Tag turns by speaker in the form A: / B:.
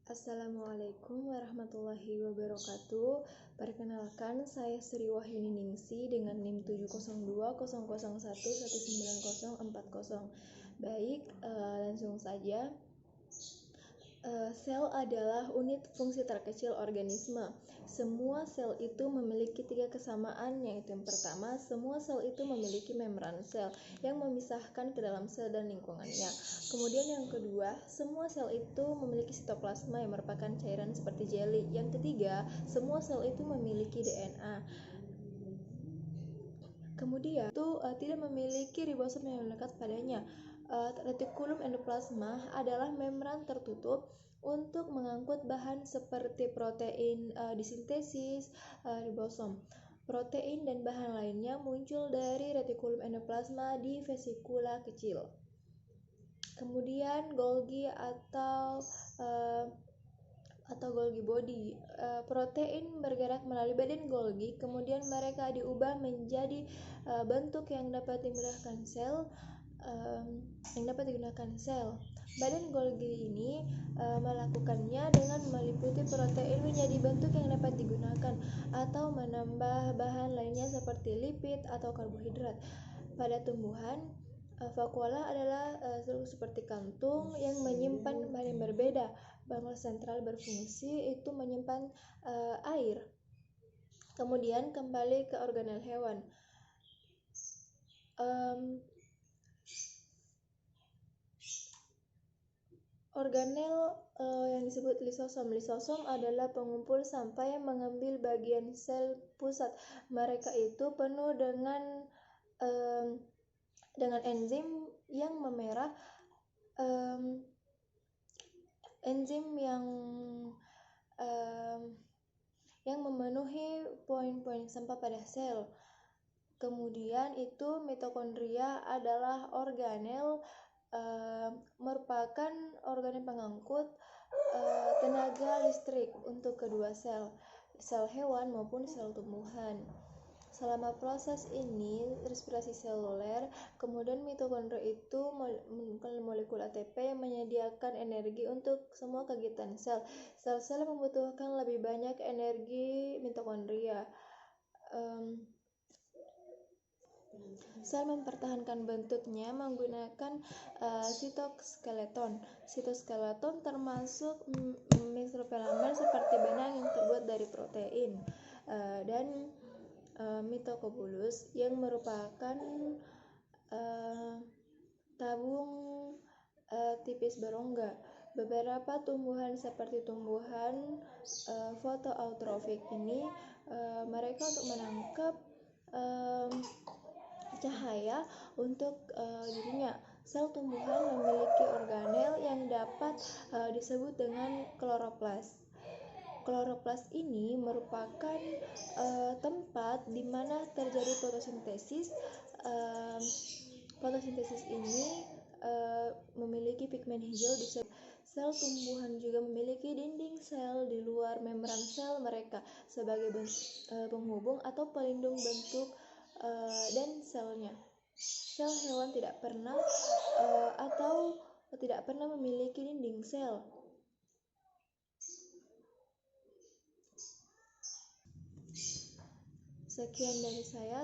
A: Assalamualaikum warahmatullahi wabarakatuh. Perkenalkan, saya Sri Wahyuni Ningsi dengan NIM 70200119040. Baik, langsung saja. Sel adalah unit fungsi terkecil organisme. Semua sel itu memiliki 3 kesamaan, yaitu yang pertama, semua sel itu memiliki membran sel yang memisahkan ke dalam sel dan lingkungannya. Kemudian yang kedua, semua sel itu memiliki sitoplasma yang merupakan cairan seperti jelly. Yang ketiga, semua sel itu memiliki DNA. Kemudian itu tidak memiliki ribosom yang melekat padanya. Retikulum endoplasma adalah membran tertutup untuk mengangkut bahan seperti protein disintesis ribosom. Protein dan bahan lainnya muncul dari retikulum endoplasma di vesikula kecil. Kemudian Golgi atau Golgi body. Protein bergerak melalui badan Golgi, kemudian mereka diubah menjadi bentuk yang dapat digunakan sel. Badan Golgi ini melakukannya dengan meliputi protein menjadi bentuk yang dapat digunakan atau menambah bahan lainnya seperti lipid atau karbohidrat. Pada tumbuhan, vakuola adalah struktur seperti kantung yang menyimpan bahan yang berbeda. Bangul sentral berfungsi itu menyimpan air. Kemudian kembali ke organel hewan. Organel yang disebut lisosom. Lisosom adalah pengumpul sampah yang mengambil bagian sel pusat. Mereka itu penuh dengan enzim yang memerah, enzim yang memenuhi poin-poin sampah pada sel. Kemudian itu mitokondria adalah organel merupakan organel pengangkut tenaga listrik untuk kedua sel hewan maupun sel tumbuhan. Selama proses ini, respirasi seluler, kemudian mitokondria itu mengumpulkan molekul ATP yang menyediakan energi untuk semua kegiatan sel. Sel-sel membutuhkan lebih banyak energi mitokondria. Sel mempertahankan bentuknya menggunakan sitoskeleton. Sitoskeleton termasuk mikrofilament seperti benang yang terbuat dari protein, dan mitokondrius yang merupakan tabung tipis berongga. Beberapa tumbuhan seperti tumbuhan fotoautrofik ini mereka untuk menangkap cahaya untuk dirinya. Sel tumbuhan memiliki organel yang dapat disebut dengan kloroplas. Kloroplas ini merupakan tempat di mana terjadi fotosintesis. Fotosintesis ini memiliki pigmen hijau disebut. Sel tumbuhan juga memiliki dinding sel di luar membran sel mereka sebagai penghubung atau pelindung bentuk dan selnya. Sel hewan tidak pernah memiliki dinding sel. Sekian dari saya.